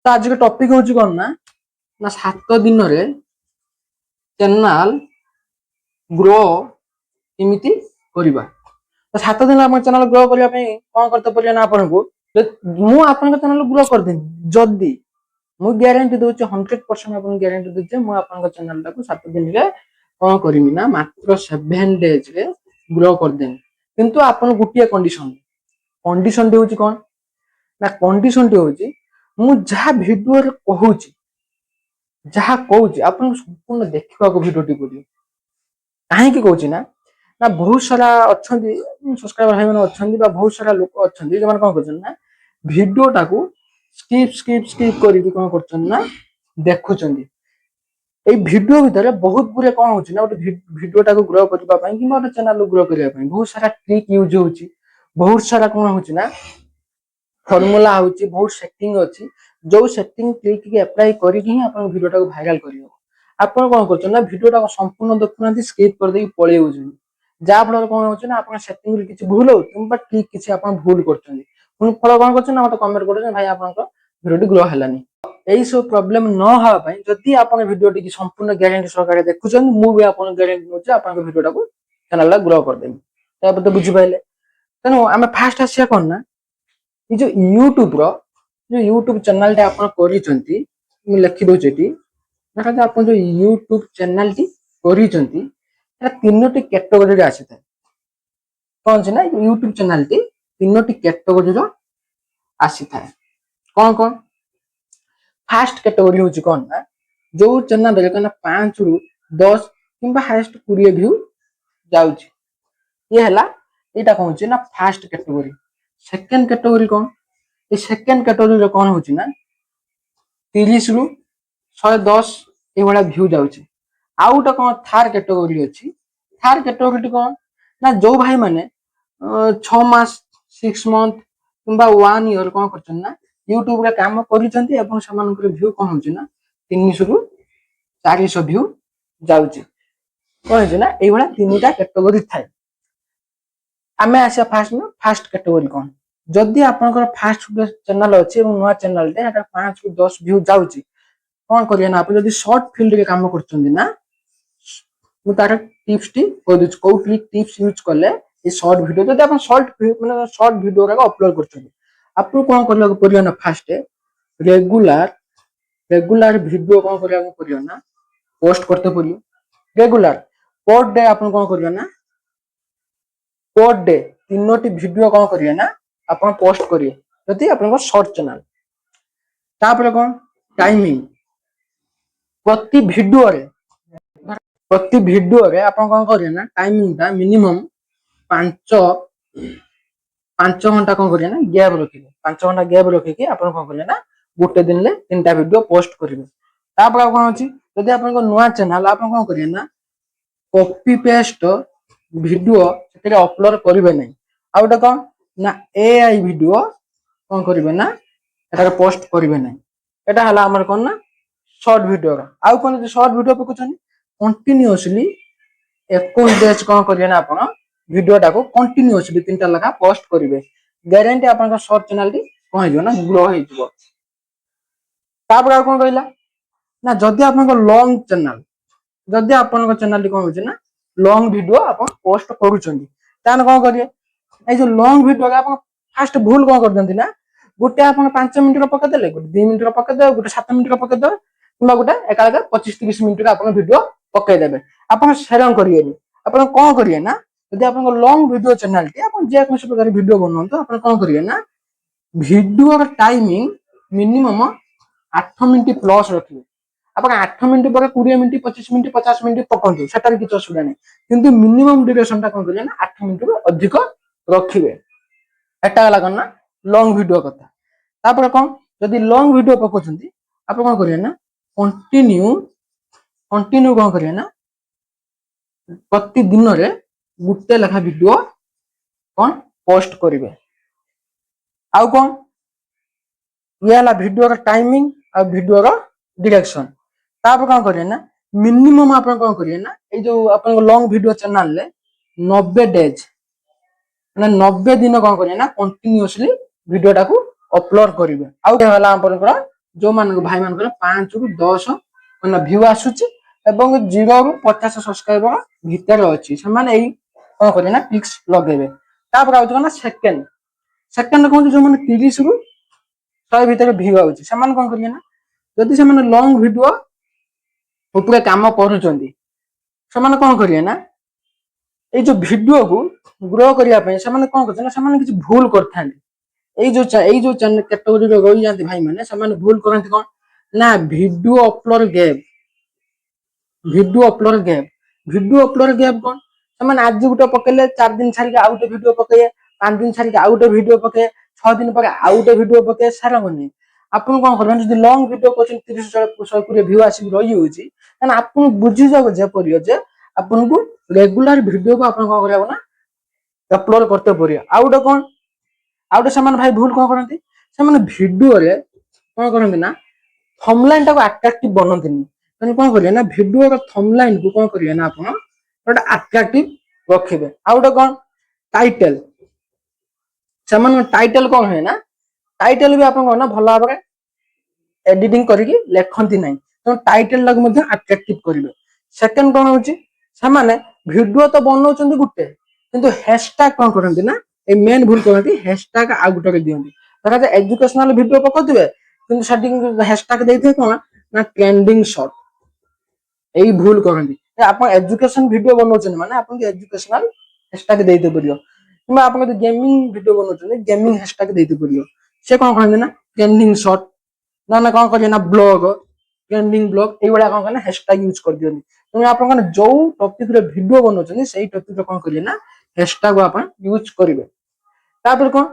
ତ ଆଜିର ଟପିକ ହଉଛି କଣ ନା ନା 7 ଦିନରେ ଚ୍ୟାନେଲ ଗ୍ରୋ କେମିତି କରିବା। ତ 7 ଦିନ ଆପଣ ଚ୍ୟାନେଲ ଗ୍ରୋ କରିବା ପାଇଁ କଣ କରତେ ପଡିବ ନା ଆପଣଙ୍କୁ ମୁଁ ଆପଣଙ୍କ ଚ୍ୟାନେଲ ଗ୍ରୋ କରିଦେବି ଯଦି ମୁଁ ଗ୍ୟାରେଣ୍ଟି ଦଉଛି 100% ଆପଣଙ୍କୁ ଗ୍ୟାରେଣ୍ଟି ଦଉଛି ମୁଁ ଆପଣଙ୍କ ଚ୍ୟାନେଲ ଟାକୁ 7 ଦିନରେ କଣ କରିବି ନା ମାତ୍ର 7 ଡେଜରେ ଗ୍ରୋ କରିଦେବି। କିନ୍ତୁ ଆପଣ ଗୋଟିଏ କଣ୍ଡିସନଟି ହଉଛି କଣ ନା କଣ୍ଡିସନଟି ହଉଛି ମୁଁ ଯାହା ଭିଡିଓରେ କହୁଛି ଆପଣଙ୍କୁ ସମ୍ପୂର୍ଣ୍ଣ ଦେଖିବାକୁ ଭିଡିଓଟି ପଡିବ। କାହିଁକି କହୁଛି ନା ନା ବହୁତ ସାରା ଅଛନ୍ତି ସବସ୍କ୍ରାଇବର ଭାଇ ମାନେ ଅଛନ୍ତି ବା ବହୁତ ସାରା ଲୋକ ଅଛନ୍ତି ଯୋଉମାନେ କଣ କରୁଛନ୍ତି ନା ଭିଡିଓଟାକୁ ସ୍କିପ କରିକି କଣ କରୁଛନ୍ତି ନା ଦେଖୁଛନ୍ତି। ଏଇ ଭିଡିଓ ଭିତରେ ବହୁତ ଗୁଡେ କଣ ହଉଛି ନା ଗୋଟେ ଭିଡିଓଟାକୁ ଗ୍ରୋ କରିବା ପାଇଁ କିମ୍ବା ଗୋଟେ ଚ୍ୟାନେଲ ଗ୍ରୋ କରିବା ପାଇଁ ବହୁତ ସାରା ଟ୍ରିକ୍ ୟୁଜ ହଉଛି। ବହୁତ ସାରା କଣ ହଉଛି ନା ଫର୍ମୁଲା ହଉଛି, ବହୁତ ସେଟିଂ ଅଛି ଯୋଉ ସେଟିଂ ଟ୍ରିକ୍ କି ଆପ୍ଲାଏ କରିକି ହିଁ ଆପଣଙ୍କ ଭିଡିଓଟାକୁ ଭାଇରାଲ କରିବ। ଆପଣ କଣ କରୁଛନ୍ତି ନା ଭିଡିଓଟା ସମ୍ପୂର୍ଣ୍ଣ ଦେଖୁନାହାନ୍ତି, ସ୍କିପ କରିଦେଇକି ପଳେଇ ଯାଉଛନ୍ତି। ଯାହା ଫଳରେ କଣ ହଉଛି ନା ଆପଣଙ୍କ ସେଟିଂରେ କିଛି ଭୁଲ ହଉଛି କିମ୍ବା ଟ୍ରିକ୍ କିଛି ଆପଣ ଭୁଲ କରୁଛନ୍ତି। ପୁଣି ଫଳ କଣ କରୁଛନ୍ତି ନା ମତେ କମେଣ୍ଟ କରୁଛନ୍ତି ଭାଇ ଆପଣଙ୍କ ଭିଡିଓଟି ଗ୍ରୋ ହେଲାନି। ଏଇ ସବୁ ପ୍ରୋବ୍ଲେମ ନ ହବା ପାଇଁ ଯଦି ଆପଣ ଭିଡିଓଟି ସମ୍ପୂର୍ଣ୍ଣ ଗ୍ୟାରେଣ୍ଟି ସହକାରେ ଦେଖୁଛନ୍ତି ମୁଁ ବି ଆପଣଙ୍କୁ ଗ୍ୟାରେଣ୍ଟି ଦଉଛି ଆପଣଙ୍କ ଭିଡିଓଟାକୁ ଚ୍ୟାନେଲଟା ଗ୍ରୋ କରିଦେବି। ତାପରେ ତ ବୁଝିପାରିଲେ। ତେଣୁ ଆମେ ଫାଷ୍ଟ ଆସିବା କଣ ନା ଏଇ ଯୋଉ ୟୁଟ୍ୟୁବ ଚ୍ୟାନେଲଟା ଆପଣ କରିଛନ୍ତି ମୁଁ ଲେଖିଦଉଛି ଏଠି ଦେଖନ୍ତୁ ଆପଣ ଯୋଉ ୟୁଟ୍ୟୁବ ଚ୍ୟାନେଲଟି କରିଛନ୍ତି ଏଟା 3ଟି କ୍ୟାଟେଗୋରୀରେ ଆସିଥାଏ। କଣ ଅଛି ନା ୟୁଟ୍ୟୁବ ଚ୍ୟାନେଲଟି 3ଟି କ୍ୟାଟେଗୋରୀର ଆସିଥାଏ। କଣ ଫାଷ୍ଟ କ୍ୟାଟେଗୋରୀ ହଉଛି କଣ ନା ଯୋଉ ଚ୍ୟାନେଲରେ 5ରୁ 10 କିମ୍ବା ହାଇଏଷ୍ଟ 20 ଭ୍ୟୁ ଯାଉଛି। ଇଏ ହେଲା ଏଇଟା କଣ ହଉଛି ନା ଫାଷ୍ଟ କ୍ୟାଟେଗୋରୀ। ସେକେଣ୍ଡ କ୍ୟାଟେଗୋରୀ କଣ ଏ ସେକେଣ୍ଡ କ୍ୟାଟେଗୋରୀରେ କଣ ହଉଛି ନା 30ରୁ 110 ଏଇଭଳିଆ ଭ୍ୟୁ ଯାଉଛି। ଆଉ ଗୋଟେ କଣ ଥାର୍ଡ କ୍ୟାଟେଗୋରୀ ଅଛି। ଥାର୍ଡ କ୍ୟାଟେଗୋରୀ କଣ ନା ଯୋଉ ଭାଇ ମାନେ 6 ମାସ 6 ମନ୍ଥ କିମ୍ବା 1 ଇୟର କଣ କରୁଛନ୍ତି ନା ୟୁଟ୍ୟୁବରେ କାମ କରିଛନ୍ତି ଏବଂ ସେମାନଙ୍କର ଭ୍ୟୁ କଣ ହଉଛି ନା 300ରୁ 400 ଭ୍ୟୁ ଯାଉଛି। କଣ ହେଇଛି ନା ଏଇଭଳିଆ 3ଟା କ୍ୟାଟେଗୋରୀ ଥାଏ। ଆମେ ଆସିବା ଫାଷ୍ଟ କ୍ୟାଟେଗୋରୀ କଣ ଯଦି ଆପଣଙ୍କର ଫାଷ୍ଟ ଚ୍ୟାନେଲ ଅଛି ଏବଂ ନୂଆ ଚ୍ୟାନେଲଟେ 5ରୁ 10 ଭ୍ୟୁ ଯାଉଛି କଣ କରିବା ନା ଆପଣ ଯଦି ସର୍ଟ ଫିଲ୍ଡରେ କାମ କରୁଛନ୍ତି ନା ମୁଁ ତାର ଟିପ୍ସଟି କହିଦଉଛି କୋଉ ଟିପ୍ସ ୟୁଜ କଲେ ଏ ସର୍ଟ ଭିଡିଓ ଯଦି ଆପଣ ସର୍ଟ ଭିଡିଓ ଅପଲୋଡ କରୁଛନ୍ତି ଆପଣଙ୍କୁ କଣ କରିବାକୁ ପଡିବ ନା ଫାଷ୍ଟ ରେଗୁଲାର ଭିଡିଓ କଣ କରିବାକୁ ପଡିବ ନା ପୋଷ୍ଟ କରତେ ପଡିବ। ରେଗୁଲାର ପର ଡେ ଆପଣ କଣ କରିବେ ନା ପର ଡେ 3ଟି ଭିଡିଓ କଣ କରିବେ ନା ଆପଣ ପୋଷ୍ଟ କରିବେ ଯଦି ଆପଣଙ୍କ ସର୍ଟ ଚ୍ୟାନେଲ। ତାପରେ କଣ ଟାଇମିଂ ପ୍ରତି ଭିଡିଓରେ ଆପଣ କଣ କରିବେ ନା ଟାଇମିଂଟା ମିନିମମ୍ 5 ଘଣ୍ଟା କଣ କରିବେ ନା ଗ୍ୟାପ ରଖିବେ। 5 ଘଣ୍ଟା ଗ୍ୟାପ ରଖିକି ଆପଣ କଣ କରିବେ ନା ଗୋଟେ ଦିନରେ 3ଟା ଭିଡିଓ ପୋଷ୍ଟ କରିବେ। ତାପରେ ଆଉ କଣ ଅଛି ଯଦି ଆପଣଙ୍କ ନୂଆ ଚ୍ୟାନେଲ ଆପଣ କଣ କରିବେ ନା କପି ପେଷ୍ଟ ଭିଡିଓ ସେଥିରେ ଅପଲୋଡ କରିବେ ନାହିଁ। ଆଉ ଗୋଟେ କଣ ନା ଏଆଇ ଭିଡିଓ କଣ କରିବେ ନା ଏଟାରେ ପୋଷ୍ଟ କରିବେ ନାହିଁ। ଏଟା ହେଲା ଆମର କଣ ନା ସର୍ଟ ଭିଡିଓର। ଆଉ କଣ ଯଦି ସର୍ଟ ଭିଡିଓ ପକଉଛନ୍ତି କଣ୍ଟିନ୍ୟୁଅସଲି 21 ଡେଜ କଣ କରିବେ ନା ଆପଣ ଭିଡିଓଟାକୁ କଣ୍ଟିନ୍ୟୁଅସଲି 3ଟା ଲେଖା ପୋଷ୍ଟ କରିବେ। ଗ୍ୟାରେଣ୍ଟି ଆପଣଙ୍କ ସର୍ଟ ଚ୍ୟାନେଲଟି କଣ ହେଇଯିବ ନା ଗ୍ରୋ ହେଇଯିବ। ତାପରେ ଆଉ କଣ କହିଲା ନା ଯଦି ଆପଣଙ୍କ ଲଙ୍ଗ ଚ୍ୟାନେଲ ଯଦି ଆପଣଙ୍କ ଚ୍ୟାନେଲଟି କଣ ହଉଛି ନା ଲଙ୍ଗ ଭିଡିଓ ଆପଣ ପୋଷ୍ଟ କରୁଛନ୍ତି ତାହେଲେ କଣ କରିବେ ଏଇ ଯୋଉ ଲଙ୍ଗ ଭିଡିଓରେ ଆପଣ ଫାଷ୍ଟ ଭୁଲ କଣ କରୁଛନ୍ତି ନା ଗୋଟେ ଆପଣ 5 ମିନିଟର ପକେଇଦେଲେ, ଗୋଟେ 2 ମିନିଟର ପକେଇଦେବେ, ଗୋଟେ 7 ମିନିଟର ପକେଇଦେବେ କିମ୍ବା ଗୋଟେ ଏକାବେଳେ 25-30 ମିନିଟର ଆପଣ ଭିଡିଓ ପକେଇଦେବେ। ଆପଣ ସେରକମ କରିବେନି। ଆପଣ କଣ କରିବେ ନା ଯଦି ଆପଣଙ୍କ ଲଙ୍ଗ ଭିଡିଓ ଚ୍ୟାନେଲଟି ଆପଣ ଯେକୌଣସି ପ୍ରକାର ଭିଡିଓ ବନାନ୍ତୁ ଆପଣ କଣ କରିବେ ନା ଭିଡିଓର ଟାଇମିଂ ମିନିମମ 8 ମିନିଟ ପ୍ଲସ ରଖିବେ। ଆପଣ 8 ମିନିଟ ପରେ 20 ମିନିଟ 25 ମିନିଟ 50 ମିନିଟ ପକନ୍ତୁ ସେଟାରେ କିଛି ଅସୁବିଧା ନାହିଁ। କିନ୍ତୁ ମିନିମମ ଡ୍ୟୁରେସନଟା କଣ କରିବେ ନା 8 ମିନିଟରୁ ଅଧିକ ରଖିବେ। ଏଟା ହେଲା କଣ ନା ଲଙ୍ଗ ଭିଡିଓ କଥା। ତାପରେ କଣ ଯଦି ଲଙ୍ଗ ଭିଡିଓ ପକଉଛନ୍ତି ଆପଣ କଣ କରିବେ ନା କଣ୍ଟିନ୍ୟୁ କଣ କରିବେ ନା ପ୍ରତି ଦିନରେ ଗୋଟେ ଲେଖା ଭିଡିଓ କଣ ପୋଷ୍ଟ କରିବେ। ଆଉ କଣ ଇଏ ହେଲା ଭିଡିଓର ଟାଇମିଂ ଆଉ ଭିଡିଓର ଡିରେକ୍ସନ। ତାପରେ କଣ କରିବେ ନା ମିନିମମ୍ ଆପଣ କଣ କରିବେ ନା ଏଇ ଯୋଉ ଆପଣଙ୍କ ଲଙ୍ଗ ଭିଡିଓ ଚ୍ୟାନେଲରେ 90 ଡେଜ ମାନେ 90 ଦିନ କଣ କରିବେ ନା କଣ୍ଟିନ୍ୟୁଅସଲି ଭିଡିଓଟାକୁ ଅପଲୋଡ କରିବେ। ଆଉ ହେଲା ଆପଣଙ୍କର जो मान भाई मान 5 ରୁ 10 ମାନେ ଭ୍ୟୁ ଆସୁଛି ଏବଂ 0 ରୁ 50 ସବସ୍କ୍ରାଇबर ଭିତରେ ଅଛି ସେମାନେ ଏଇ କଣ କରିବେ ନା ପିକ୍ସ ଲଗେଇବେ। ତାପରେ ଆଉ କଣ ନା ସେକେଣ୍ଡ କଣ ଯୋଉ ମାନେ 30 ରୁ 100 ଭିତରେ ଭ୍ୟୁ ଆଉଛି ସେମାନେ କଣ କରିବେ ନା ଯଦି ସେମାନେ ଲଙ୍ଗ ଭିଡିଓ ଉପରେ କାମ କରୁଛନ୍ତି ସେମାନେ କଣ କରିବେ ନା ଏଇ ଯୋଉ ଭିଡିଓକୁ ଗ୍ରୋ କରିବା ପାଇଁ ସେମାନେ କଣ କରୁଛନ୍ତି ନା ସେମାନେ କିଛି ଭୁଲ କରିଥାନ୍ତି। ଏଇ ଯୋଉ କ୍ୟାଟେଗୋରୀରେ ରହିଯାନ୍ତି ଭାଇ ମାନେ ସେମାନେ ଭୁଲ କରନ୍ତି କଣ ନା ଭିଡିଓ ଅପଲୋଡ ଗେମ୍ କଣ ସେମାନେ ଆଜି ଗୋଟେ ପକେଇଲେ 4 ଦିନ ଛାଡିକି ଆଉ ଗୋଟେ ଭିଡିଓ ପକେଇବେ 5 ଦିନ ଛାଡିକି ଆଉ ଗୋଟେ ଭିଡିଓ ପକେଇବେ 6 ଦିନ ପରେ ଆଉ ଗୋଟେ ଭିଡିଓ ପକେଇବେ ସାରା ବନି ଆପଣ କଣ କରିବେ ଯଦି ଲଙ୍ଗ ଭିଡିଓ କରୁଛନ୍ତି 30-100 ଭ୍ୟୁ ଆସିକି ରହିଯାଉଛି ତାହେଲେ ଆପଣ ବୁଝିଯାଉ ଯେପରି ଯେ ଆପଣଙ୍କୁ ରେଗୁଲାର ଭିଡିଓକୁ ଆପଣ କଣ କରିବାକୁ ନା ଅପଲୋଡ କରତେ ପଡିବ। ଆଉ ଗୋଟେ ସେମାନେ ଭାଇ ଭୁଲ କଣ କରନ୍ତି ସେମାନେ ଭିଡିଓରେ କଣ କରନ୍ତି ନା ଥମ୍ବନେଲ ଟାକୁ ଆଟ୍ରାକ୍ଟିଭ ବନାନ୍ତିନି। ମାନେ କଣ କରିବେ ନା ଭିଡିଓର ଥମ୍ବନେଲକୁ କଣ କରିବେ ନା ଆପଣ ଗୋଟେ ଆଟ୍ରାକ୍ଟିଭ ରଖିବେ। ଆଉ ଗୋଟେ କଣ ଟାଇଟେଲ ସେମାନଙ୍କ ଟାଇଟେଲ କଣ ହୁଏ ନା ଟାଇଟେଲ ବି ଆପଣ କଣ ନା ଭଲ ଭାବରେ ଏଡିଟିଂ କରିକି ଲେଖନ୍ତି ନାହିଁ ତେଣୁ ଟାଇଟେଲ ଟାକୁ ମଧ୍ୟ ଆଟ୍ରାକ୍ଟିଭ କରିବେ। ସେକେଣ୍ଡ କଣ ହଉଛି ସେମାନେ ଭିଡିଓ ତ ବନଉଛନ୍ତି ଗୋଟେ କିନ୍ତୁ ହ୍ୟାଶଟ୍ୟାଗ କଣ କରନ୍ତି ନା ଏଇ ମେନ୍ ଭୁଲ କରନ୍ତି ହ୍ୟାଶଟ୍ୟାଗ ଆଉ ଗୋଟେ ଦିଅନ୍ତି ଧର ଏଜୁକେସନାଲ ଭିଡିଓ ପକଉଥିବେ କିନ୍ତୁ ସେଠି ହ୍ୟାଶଟ୍ୟାଗ ଦେଇଥିବେ କଣ ନା ଟ୍ରେଣ୍ଡିଂ ସର୍ଟ ଏଇ ଭୁଲ କରନ୍ତି। ଆପଣ ଏଜୁକେସନ ଭିଡିଓ ବନଉଛନ୍ତି ମାନେ ଆପଣଙ୍କୁ ଏଜୁକେସନାଲ ହ୍ୟାଶଟ୍ୟାଗ ଦେଇତେ ପଡିବ କିମ୍ବା ଆପଣ ଯଦି ଗେମିଂ ଭିଡିଓ ବନଉଛନ୍ତି ଗେମିଂ ହ୍ୟାଶଟ୍ୟାଗ ଦେଇତେ ପଡିବ। ସେ କଣ କରନ୍ତି ନା ଟ୍ରେଣ୍ଡିଂ ସର୍ଟ ନା କଣ କରିବେ ନା ବ୍ଲଗ ଟ୍ରେଣ୍ଡିଂ ବ୍ଲଗ ଏଇଭଳିଆ କଣ କରେ ନା ହ୍ୟାଶଟ୍ୟାଗ ୟୁଜ କରିଦିଅନ୍ତି। ତେଣୁ ଆପଣ ଯୋଉ ଟପିକରେ ଭିଡିଓ ବନଉଛନ୍ତି ସେଇ ଟପିକରେ କଣ କରିବେ ନା ହ୍ୟାଶଟ୍ୟାଗ ଆପଣ ୟୁଜ କରିବେ। ତାପରେ କଣ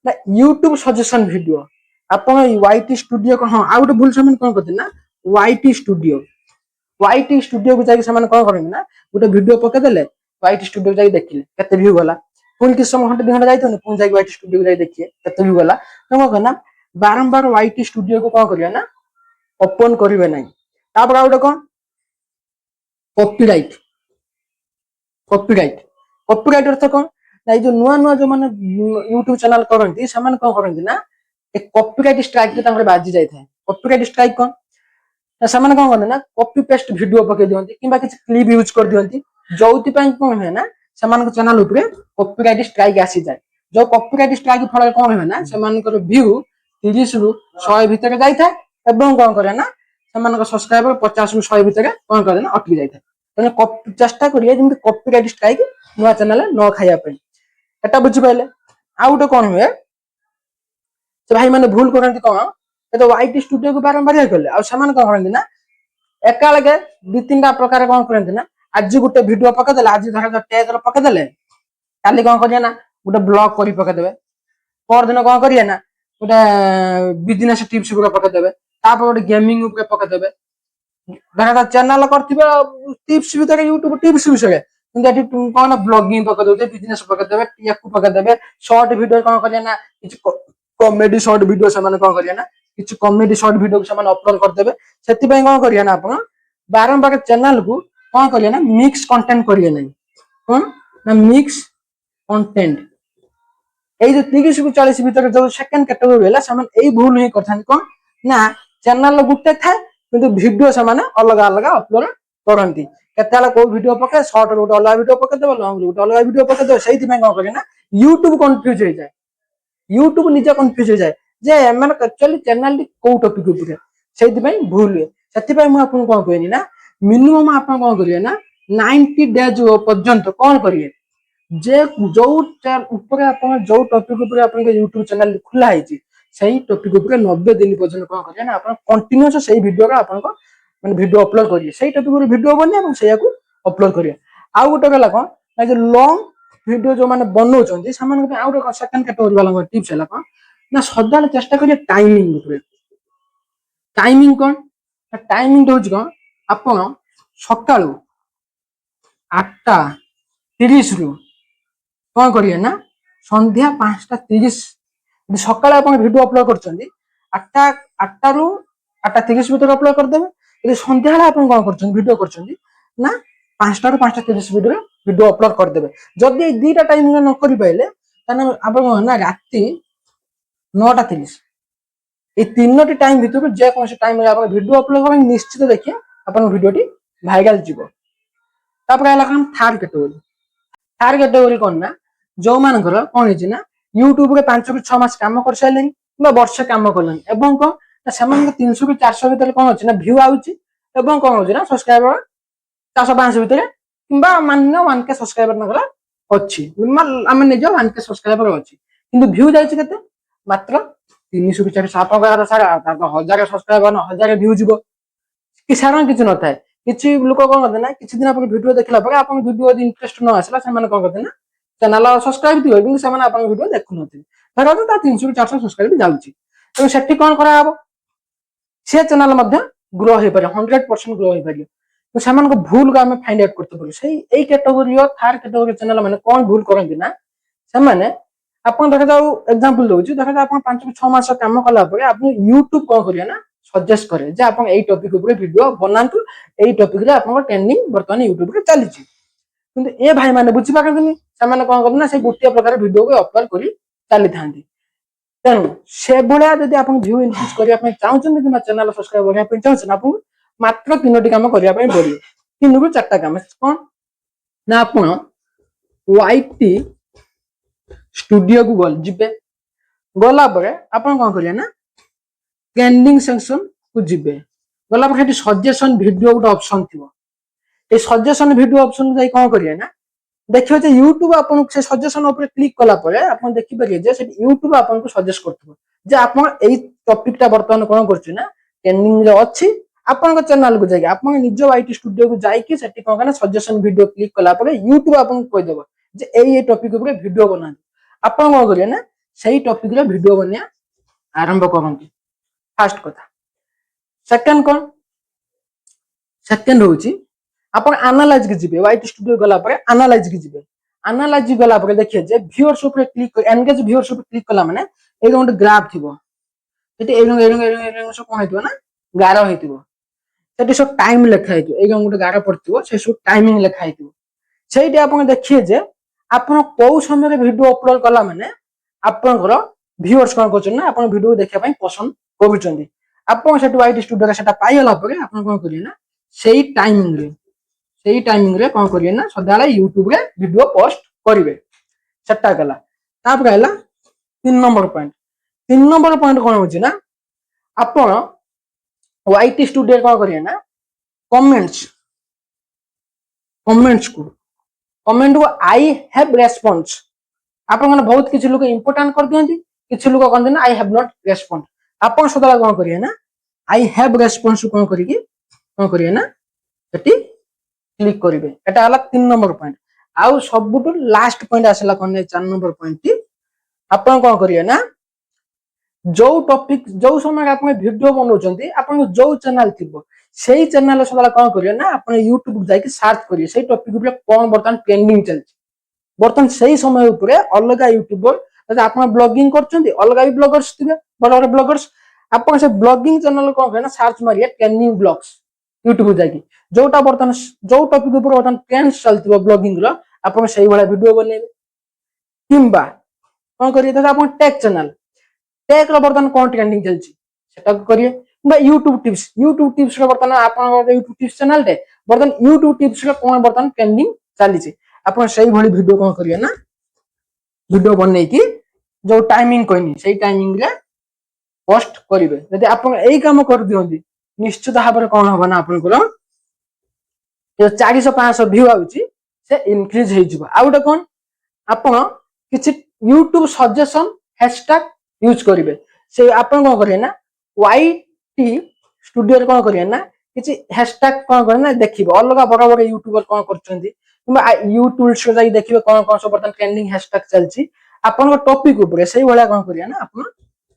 ନା ୟୁଟ୍ୟୁବ ସଜେସନ ଭିଡିଓ ଆପଣ ୱାଇଟି ଷ୍ଟୁଡିଓ ହଁ ଆଉ ଗୋଟେ ଭୁଲ ସେମାନେ କଣ କରନ୍ତି ନା ୱାଇଟି ଷ୍ଟୁଡିଓକୁ ଯାଇକି ସେମାନେ କଣ କରନ୍ତି ନା ଗୋଟେ ଭିଡିଓ ପକେଇଦେଲେ ୱାଇଟି ଷ୍ଟୁଡିଓ ଯାଇକି ଦେଖିଲେ କେତେ ଭ୍ୟୁ ଗଲା ପୁଣି କିଛି ସମୟ ଘଣ୍ଟେ 2 ଘଣ୍ଟା ଯାଇଛନ୍ତି ପୁଣି ଯାଇକି ୱାଇଟି ଷ୍ଟୁଡିଓ ଯାଇ ଦେଖିବେ କେତେ ଭ୍ୟୁ ଗଲା କଣ ନା ବାରମ୍ବାର ୱାଇଟି ଷ୍ଟୁଡିଓକୁ କଣ କରିବେ ନା ଓପନ କରିବେ ନାହିଁ। ତାପରେ ଆଉ ଗୋଟେ କଣ କପିରାଇଟ ଅର୍ଥ କଣ ନା ଏଇ ଯୋଉ ନୂଆ ଯୋଉମାନେ ୟୁଟ୍ୟୁବ ଚ୍ୟାନେଲ କରନ୍ତି ସେମାନେ କଣ କରନ୍ତି ନା ଏ କପିରାଇଟ ଷ୍ଟ୍ରାଇକ ତାଙ୍କର ବାଜି ଯାଇଥାଏ। କପିରାଇଟ ଷ୍ଟ୍ରାଇକ କଣ ସେମାନେ କଣ କରନ୍ତି ନା କପି ପେଷ୍ଟ ଭିଡିଓ ପକେଇ ଦିଅନ୍ତି କିମ୍ବା କିଛି କ୍ଲିପ ୟୁଜ କରିଦିଅନ୍ତି ଯୋଉଥିପାଇଁ କଣ ହୁଏ ନା ସେମାନଙ୍କ ଚ୍ୟାନେଲ ଉପରେ କପିରାଇଟ ଷ୍ଟ୍ରାଇକ ଆସିଯାଏ। ଯୋଉ କପିରାଇଟ ଷ୍ଟ୍ରାଇକ ଫଳରେ କଣ ହୁଏ ନା ସେମାନଙ୍କର ଭ୍ୟୁ 30 ରୁ 100 ଭିତରେ ଯାଇଥାଏ ଏବଂ କଣ କରେ ନା ସେମାନଙ୍କ ସବସ୍କ୍ରାଇବର 50 ରୁ 100 ଭିତରେ କଣ କରେ ନା ଅଟକି ଯାଇଥାଏ। ତେଣୁ ଚେଷ୍ଟା କରିବେ ଯେମିତି କପିରାଇଟ ଷ୍ଟ୍ରାଇକ ନୂଆ ଚ୍ୟାନେଲ ନ ଖାଇବା ପାଇଁ ଏଟା ବୁଝିପାରିଲେ। ଆଉ ଗୋଟେ କଣ ହୁଏ ସେ ଭାଇ ମାନେ ଭୁଲ କରନ୍ତି କଣ ୱାଇଟି ଷ୍ଟୁଡିଓକୁ ବାରମ୍ବାର କଲେ ଆଉ ସେମାନେ କଣ କରନ୍ତି ନା ଏକାବେଳକେ 2-3ଟା ପ୍ରକାର କଣ କରନ୍ତି ନା ଆଜି ଗୋଟେ ଭିଡିଓ ପକେଇଦେଲେ ଆଜି ଧର ଟେଜର ପକେଇଦେଲେ କାଲି କଣ କରିବେ ନା ଗୋଟେ ବ୍ଲଗ କରି ପକେଇଦେବେ ପରଦିନ କଣ କରିବେ ନା ଗୋଟେ ବିଜନେସ ଟିପ୍ସ ଉପରେ ପକେଇଦେବେ ତାପରେ ଗୋଟେ ଗେମିଂ ଉପରେ ପକେଇଦେବେ ଧର ଚ୍ୟାନେଲ କରିଥିବେ ଟିପ୍ସ ଭିତରେ ୟୁଟ୍ୟୁବ ଟିପ୍ସ ବିଷୟରେ କିନ୍ତୁ ଏଠି କଣ ବ୍ଲଗିଂ ପକେଇଦେବେ ବିଜନେସ ପକେଇଦେବେ ୟାକୁ ପକେଇଦେବେ ସର୍ଟ ଭିଡିଓ କଣ କରିବେ ନା କିଛି କମେଡି ସର୍ଟ ଭିଡିଓ ସେମାନେ କଣ କରିବେ ନା କିଛି କମେଡି ସର୍ଟ ଭିଡିଓ ସେମାନେ ଅପଲୋଡ କରିଦେବେ। ସେଥିପାଇଁ କଣ କରିବେ ନା ଆପଣ ବାରମ୍ବାର ଚ୍ୟାନେଲକୁ କଣ କରିବେ ନା ମିକ୍ସ କଣ୍ଟେଣ୍ଟ କରିବେ ନାହିଁ କଣ ନା ମିକ୍ସ କଣ୍ଟେଣ୍ଟ ଏଇ ଯୋଉ 30 ରୁ 40 ଭିତରେ ଯୋଉ ସେକେଣ୍ଡ କ୍ୟାଟେଗୋରୀ ହେଲା ସେମାନେ ଏଇ ଭୁଲ ହିଁ କରିଥାନ୍ତି କଣ ନା ଚ୍ୟାନେଲ ଗୋଟେ ଥାଏ କିନ୍ତୁ ଭିଡିଓ ସେମାନେ ଅଲଗା ଅଲଗା ଅପଲୋଡ କରନ୍ତି। କେତେବେଳେ କୋଉ ଭିଡିଓ ପକେଇବେ ସର୍ଟ ଗୋଟେ ଅଲଗା ଭିଡିଓ ପକେଇଦେବେ ଲଙ୍ଗ ଗୋଟେ ଅଲଗା ଭିଡିଓ ପକେଇଦେବେ ସେଇଥିପାଇଁ କଣ କରିବେ ନା ୟୁଟ୍ୟୁବ କନଫ୍ୟୁଜ ହେଇଯାଏ। ୟୁଟ୍ୟୁବ ନିଜେ କନଫ୍ୟୁଜ ହେଇଯାଏ ଯେ ଏମାନେ ଆକ୍ଚୁଆଲି ଚ୍ୟାନେଲଟି କୋଉ ଟପିକ ଉପରେ ସେଇଥିପାଇଁ ଭୁଲ ହୁଏ। ସେଥିପାଇଁ ମୁଁ ଆପଣଙ୍କୁ କଣ କହିନି ନା ମିନିମମ୍ ଆପଣ କଣ କରିବେ ନା 90 ଡେଜ ପର୍ଯ୍ୟନ୍ତ କଣ କରିବେ ଯେ ଯୋଉ ଉପରେ ଆପଣ ଯୋଉ ଟପିକ ଉପରେ ଆପଣଙ୍କ ୟୁଟ୍ୟୁବ ଚ୍ୟାନେଲ ଖୋଲା ହେଇଛି ସେଇ ଟପିକ ଉପରେ 90 ଦିନ ପର୍ଯ୍ୟନ୍ତ କଣ କରିବେ ନା ଆପଣ କଣ୍ଟିନ୍ୟୁଅସ ସେଇ ଭିଡିଓର ଆପଣଙ୍କ ମାନେ ଭିଡିଓ ଅପଲୋଡ କରିବେ ସେଇ ଟପିକରେ ଭିଡିଓ ବନିବେ ଏବଂ ସେଇଆକୁ ଅପଲୋଡ କରିବେ। ଆଉ ଗୋଟେ ଗଲା କଣ ନା ଯୋଉ ଲଙ୍ଗ ଭିଡିଓ ଯୋଉମାନେ ବନଉଛନ୍ତି ସେମାନଙ୍କ ପାଇଁ ଆଉ ଗୋଟେ ସେକେଣ୍ଡ କ୍ୟାଟେଗୋରୀ ବାଲାଙ୍କ ଟିପ୍ସ ହେଲା କଣ ନା ସଦାବେଳେ ଚେଷ୍ଟା କରିବେ ଟାଇମିଂ ଉପରେ। ଟାଇମିଂ କଣ ଟାଇମିଂ ହଉଛି କଣ ଆପଣ ସକାଳୁ 8:30 ରୁ କଣ କରିବେ ନା ସନ୍ଧ୍ୟା 5:30 ସକାଳେ ଆପଣ ଭିଡିଓ ଅପଲୋଡ କରୁଛନ୍ତି 8ଟାରୁ 8:30 ଭିତରେ ଅପଲୋଡ କରିଦେବେ। ଯଦି ସନ୍ଧ୍ୟାବେଳେ ଆପଣ କଣ କରୁଛନ୍ତି ଭିଡିଓ କରୁଛନ୍ତି ନା 5ଟାରୁ 5:30 ଭିତରେ ଭିଡିଓ ଅପଲୋଡ କରିଦେବେ। ଯଦି ଏଇ ଦିଟା ଟାଇମିଂ ନ କରିପାରିଲେ ତାହେଲେ ଆପଣ ନା ରାତି 9:30 এই তিনোটি টাইম ভিতর যে কোনসি টাইম রে আপন ভিডিও আপলোড করেন নিশ্চিত দেখি আপন ভিডিওটি ভাইরাল ଯିବ। তারপরে ହେଲା କଣ থার্ড ক্যাটেগরি। থার্ড ক্যাটেগরি କଣ ନା ଯୋଉମାନଙ୍କର କଣ ହେଇଛି ନା ୟୁଟ୍ୟୁବ ରେ 5 ରୁ 6 ମାସ କାମ କରିସାରିଲେଣି କିମ୍ବା ବର୍ଷେ କାମ କଲେଣି ଏବଂ କଣ ନା ସେମାନଙ୍କ 300 ରୁ 400 ଭିତରେ କଣ ଅଛି ନା ଭ୍ୟୁ ଆଉଛି ଏବଂ କଣ ହଉଛି ନା ସବସ୍କ୍ରାଇବର 400 500 ଭିତରେ କିମ୍ବା ମାନିନ 1k ସବସ୍କ୍ରାଇବର ତାଙ୍କର ଅଛି ଆମେ ନିଜ 1k ସବସ୍କ୍ରାଇବର ଅଛି କିନ୍ତୁ ଭ୍ୟୁ ଯାଇଛି କେତେ ମାତ୍ର 300 ରୁ 400 ଆପଣଙ୍କର ସାରା 1000 ସବସ୍କ୍ରାଇବର 1000 ଭ୍ୟୁ ଯିବ କି ସାରା କିଛି ନଥାଏ। କିଛି ଲୋକ କଣ କରନ୍ତି ନା କିଛି ଦିନ ପରେ ଭିଡିଓ ଦେଖିଲା ପରେ ଆପଣ ଭିଡିଓ ଯଦି ଇଣ୍ଟରେଷ୍ଟ ନ ଆସିଲା ସେମାନେ କଣ କରନ୍ତି ନା ଚ୍ୟାନେଲ ସବସ୍କ୍ରାଇବ ଥିବ କିନ୍ତୁ ସେମାନେ ଆପଣଙ୍କ ଭିଡିଓ ଦେଖୁନଥିବେ ଧର ତା 300 ରୁ 400 ସବସ୍କ୍ରାଇବ ଯାଉଛି ତେଣୁ ସେଠି କଣ କରାହବ ସେ ଚ୍ୟାନେଲ ମଧ୍ୟ ଗ୍ରୋ ହେଇପାରିବ 100% ଗ୍ରୋ ହେଇପାରିବ। ସେମାନଙ୍କ ଭୁଲକୁ ଆମେ ଫାଇଣ୍ଡ ଆଉଟ୍ করতে পারি সেই এই ক্যাটেগরির থার্ড ক্যাটেগরি চ্যানেল মানে কোন ভুল କରନ୍ତି ନା ସେମାନେ ଆପଣ ଦେଖାଯାଉ ଏକ୍ସାମ୍ପଲ ଦଉଛି ଦେଖାଯାଉ ଆପଣ 5 ରୁ 6 ମାସ କାମ କଲା ପରେ ଆପଣ ୟୁଟ୍ୟୁବ କଣ କରିବେ ନା ସଜେଷ୍ଟ କରେ ଯେ ଆପଣ ଏଇ ଟପିକ ଉପରେ ଭିଡିଓ ବନାନ୍ତୁ ଏଇ ଟପିକରେ ଆପଣଙ୍କ ଟ୍ରେଣ୍ଡିଂ ବର୍ତ୍ତମାନ ୟୁଟ୍ୟୁବରେ ଚାଲିଛି କିନ୍ତୁ ଏ ଭାଇ ମାନେ ବୁଝିପାରନ୍ତିନି ସେମାନେ କଣ କରନ୍ତି ନା ସେ ଗୋଟିଏ ପ୍ରକାର ଭିଡିଓକୁ ଅପଲୋଡ କରି ଚାଲିଥାନ୍ତି। ତେଣୁ ସେଭଳିଆ ଯଦି ଆପଣ ଭ୍ୟୁ ଇନକ୍ରିଜ କରିବା ପାଇଁ ଚାହୁଁଛନ୍ତି କିମ୍ବା ଚ୍ୟାନେଲ ସବସ୍କ୍ରାଇବ କରିବା ପାଇଁ ଚାହୁଁଛନ୍ତି ଆପଣଙ୍କୁ ମାତ୍ର 3ଟି କାମ କରିବା ପାଇଁ ପଡିବ 3 ରୁ 4ଟା କାମ କଣ ନା ଆପଣ YT ଷ୍ଟୁଡିଓକୁ ଯିବେ ଗଲା ପରେ ଆପଣ କଣ କରିବେ ନା ଟ୍ରେଣ୍ଡିଂ ସେକ୍ସନ କୁ ଯିବେ ଗଲା ପରେ ସେଠି ସଜେସନ ଭିଡିଓ ଗୋଟେ ଅପସନ ଥିବ এই ସଜେସନ ଭିଡିଓ ଅପସନ ଯାଇ କଣ କରିବେ ନା ଦେଖିବେ ଯେ ୟୁଟ୍ୟୁବ ଆପଣଙ୍କୁ ସେ ସଜେସନ ଉପରେ କ୍ଲିକ କଲା ପରେ ଆପଣ ଦେଖିପାରିବେ ଯେ ସେଠି ୟୁଟ୍ୟୁବ ଆପଣଙ୍କୁ ସଜେଷ୍ଟ କରୁଥିବ ଯେ ଆପଣ ଏଇ ଟପିକଟା ବର୍ତ୍ତମାନ କଣ କରୁଛି ନା ଟ୍ରେଣ୍ଡିଂ ରେ ଅଛି ଆପଣଙ୍କ ଚ୍ୟାନେଲକୁ ଯାଇକି ଆପଣ ନିଜ YT ଷ୍ଟୁଡିଓକୁ ଯାଇକି ସେଠି କଣ ନା ସଜେସନ ଭିଡିଓ କ୍ଲିକ କଲା ପରେ ୟୁଟ୍ୟୁବ ଆପଣଙ୍କୁ କହିଦେବ ଯେ ଏଇ ଟପିକ ଉପରେ ଭିଡିଓ ବନାନ୍ତୁ ଆପଣ କଣ କରିବେ ନା ସେଇ ଟପିକରେ ଭିଡିଓ ବନେଇବା ଆରମ୍ଭ କରନ୍ତୁ ଫାର୍ଷ୍ଟ କଥା। ସେକେଣ୍ଡ କଣ ସେକେଣ୍ଡ ହଉଛି ଆପଣ ଆନାଲାଇଜ କି ଯିବେ YT ଷ୍ଟୁଡିଓ ଗଲା ପରେ ଆନାଲାଇଜ କି ଯିବେ ଆନାଲାଇଜ ଗଲା ପରେ ଦେଖିବେ ଯେ ଭିউଅର୍ସ ଉପରେ କ୍ଲିକ କରି ଏନଗେଜ ଭିଉଅର୍ସ ଉପରେ କ୍ଲିକ କଲା ମାନେ ଏଇ ଗୋଟେ ଗ୍ରାଫ ଥିବ ସେଠି ଏଇ ସବୁ କଣ ହେଇଥିବ ନା ଗାର ହେଇଥିବ ସେଠି ସବୁ ଟାଇମ ଲେଖା ହେଇଥିବ ଏଇ ଗୋଟେ ଗାର ପଡିଥିବ ସେ ସବୁ ଟାଇମିଂ ଲେଖା ହେଇଥିବ ସେଇଠି ଆପଣ ଦେଖିବେ ଯେ ଆପଣ କୋଉ ସମୟରେ ଭିଡିଓ ଅପଲୋଡ କଲା ମାନେ ଆପଣଙ୍କର ଭିଉଅର୍ସ କଣ କରୁଛନ୍ତି ନା ଆପଣ ଭିଡିଓ ଦେଖିବା ପାଇଁ ପସନ୍ଦ କରୁଛନ୍ତି ଆପଣ ସେଠୁ YT ଷ୍ଟୁଡିଓରେ ସେଟା ପାଇଗଲା ପରେ ଆପଣ କଣ କରିବେ ନା ସେଇ ଟାଇମିଂରେ କଣ କରିବେ ନା ସଦାବେଳେ ୟୁଟ୍ୟୁବରେ ଭିଡିଓ ପୋଷ୍ଟ କରିବେ ସେଟା ଗଲା। ତାପରେ ହେଲା 3 ନମ୍ବର ପଏଣ୍ଟ 3 ନମ୍ବର ପଏଣ୍ଟ କଣ ହଉଛି ନା ଆପଣ YT ଷ୍ଟୁଡିଓରେ କଣ କରିବେ ନା କମେଣ୍ଟକୁ ଆଇ ହ୍ୟାଭ ରେସ୍ପନ୍ସ ଆପଣ ମାନେ ବହୁତ କିଛି ଲୋକ ଇମ୍ପୋର୍ଟାଣ୍ଟ କରିଦିଅନ୍ତି କିଛି ଲୋକ କହନ୍ତି ନା ଆଇ ହ୍ୟାଭ ନଟ୍ ରେସ୍ପନ୍ସ ଆପଣ ସଦାବେଳେ କଣ କରିବେ ନା ଆଇ ହ୍ୟାଭ ରେସ୍ପନ୍ସ କଣ କରିକି କଣ କରିବେ ନା ସେଠି କ୍ଲିକ କରିବେ এটা ହେଲା 3 ନମ୍ବର ପଏଣ୍ଟ। ଆଉ ସବୁଠୁ ଲାଷ୍ଟ ପଏଣ୍ଟ ଆସିଲା କଣ 4 ନମ୍ବର ପଏଣ୍ଟ ଆପଣ କଣ କରିବେ ନା ଯୋଉ ଟପିକ ଯୋଉ ସମୟରେ ଆପଣ ଭିଡିଓ ବନଉଛନ୍ତି ଆପଣଙ୍କ ଯୋଉ ଚ୍ୟାନେଲ ଥିବ ସେଇ ଚ୍ୟାନେଲ ସଦାବେଳେ କଣ କରିବେ ନା ଆପଣ ୟୁଟ୍ୟୁବ ଯାଇକି ସର୍ଚ୍ଚ କରିବେ ସେଇ ଟପିକ ଉପରେ କଣ ବର୍ତ୍ତମାନ ଟ୍ରେଣ୍ଡିଂ ଚାଲିଛି ବର୍ତ୍ତମାନ ସେଇ ସମୟ ଉପରେ ଅଲଗା ୟୁଟ୍ୟୁବର ଯଦି ଆପଣ ବ୍ଲଗିଂ କରୁଛନ୍ତି ଅଲଗା ବି ବ୍ଲଗର୍ସ ଥିବେ ବଡ ବଡ ବ୍ଲଗର୍ସ ଆପଣ ସେ ବ୍ଲଗିଂ ଚ୍ୟାନେଲ କଣ କରିବେ ନା ସର୍ଚ୍ଚ ମାରିବେ ଟ୍ରେଣ୍ଡିଂ ବ୍ଲଗ୍ସ ୟୁଟ୍ୟୁବ ଯାଇକି ଯୋଉଟା ବର୍ତ୍ତମାନ ଯୋଉ ଟପିକ ଉପରେ ବର୍ତ୍ତମାନ ଟ୍ରେଣ୍ଡ ଚାଲିଥିବ ବ୍ଲଗିଂ ର ଆପଣ ସେଇଭଳିଆ ଭିଡିଓ ବନେଇବେ କିମ୍ବା କଣ କରିବେ ଧର ଆପଣ ଟେକ୍ ଚ୍ୟାନେଲ ଟେକ୍ ର ବର୍ତ୍ତମାନ କଣ ଟ୍ରେଣ୍ଡିଂ ଚାଲିଛି ସେଟାକୁ କରିବେ କିମ୍ବା ୟୁଟ୍ୟୁବ ଟିପ୍ସ ର ବର୍ତ୍ତମାନ ଆପଣଙ୍କର ୟୁଟ୍ୟୁବ ଟିପ୍ସ ଚ୍ୟାନେଲଟେ ବର୍ତ୍ତମାନ ୟୁଟ୍ୟୁବ ଟିପ୍ସ ର କଣ ବର୍ତ୍ତମାନ ଟ୍ରେଣ୍ଡିଂ ଚାଲିଛି ଆପଣ ସେଇଭଳି ଭିଡିଓ କଣ କରିବେ ନା ଭିଡିଓ ବନେଇକି ଯୋଉ ଟାଇମିଂ କହିନି ସେଇ ଟାଇମିଂ ରେ ପୋଷ୍ଟ କରିବେ ଯଦି ଆପଣ ଏଇ କାମ କରିଦିଅନ୍ତି ନିଶ୍ଚିତ ଭାବରେ କଣ ହବ ନା ଆପଣଙ୍କର 400-500 ଭ୍ୟୁ ଆଉଛି ସେ ଇନକ୍ରିଜ ହେଇଯିବ। ଆଉ ଗୋଟେ କଣ ଆପଣ କିଛି ୟୁଟ୍ୟୁବ ସଜେସନ ହ୍ୟାଶଟ୍ୟାଗ ୟୁଜ କରିବେ ସେ ଆପଣ କଣ କରିବେ ନା YT ଷ୍ଟୁଡିଓରେ କଣ କରିବେ ନା କିଛି ହ୍ୟାଶଟ୍ୟାଗ କଣ କରିବେ ନା ଦେଖିବେ ଅଲଗା ବଡ ବଡ ୟୁଟ୍ୟୁବର କଣ କରୁଛନ୍ତି କିମ୍ବା ୟୁଟ୍ୟୁବ ଯାଇକି ଦେଖିବେ କଣ କଣ ସବୁ ବର୍ତ୍ତମାନ ଟ୍ରେଣ୍ଡିଂ ହ୍ୟାଶଟ୍ୟାଗ ଚାଲିଛି ଆପଣଙ୍କ ଟପିକ ଉପରେ ସେଇଭଳିଆ କଣ କରିବେ ନା ଆପଣ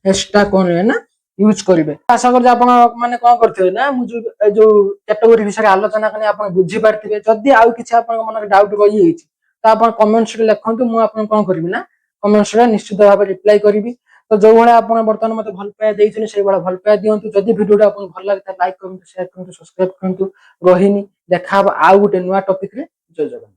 ହ୍ୟାଶଟ୍ୟାଗ କଣ କରିବେ ନା ୟୁଜ କରିବେ। ଆଶା କରୁଛି ଆପଣ ମାନେ କଣ କରିଥିବେ ନା ମୁଁ ଯୋଉ କ୍ୟାଟେଗୋରୀ ବିଷୟରେ ଆଲୋଚନା କଲି ଆପଣ ବୁଝିପାରିଥିବେ ଯଦି ଆଉ କିଛି ଆପଣଙ୍କ ମନରେ ଡାଉଟ ରହିଯାଇଛି ତ ଆପଣ କମେଣ୍ଟସରେ ଲେଖନ୍ତୁ ମୁଁ ଆପଣଙ୍କୁ କଣ କରିବି ନା କମେଣ୍ଟସରେ ନିଶ୍ଚିତ ଭାବରେ ରିପ୍ଲାଏ କରିବି। ତ ଯୋଉ ଭଳିଆ ଆପଣ ବର୍ତ୍ତମାନ ମତେ ଭଲ ପାଇବା ଦେଇଛନ୍ତି ସେଇଭଳିଆ ଭଲ ପାଇବା ଦିଅନ୍ତୁ ଯଦି ଭିଡିଓଟା ଆପଣଙ୍କୁ ଭଲ ଲାଗିଥାଏ ଲାଇକ୍ କରନ୍ତୁ ସେୟାର କରନ୍ତୁ ସବସ୍କ୍ରାଇବ କରନ୍ତୁ ରହିନି ଦେଖାହବ ଆଉ ଗୋଟେ ନୂଆ ଟପିକରେ ଜୟ ଜଗନ୍ନାଥ।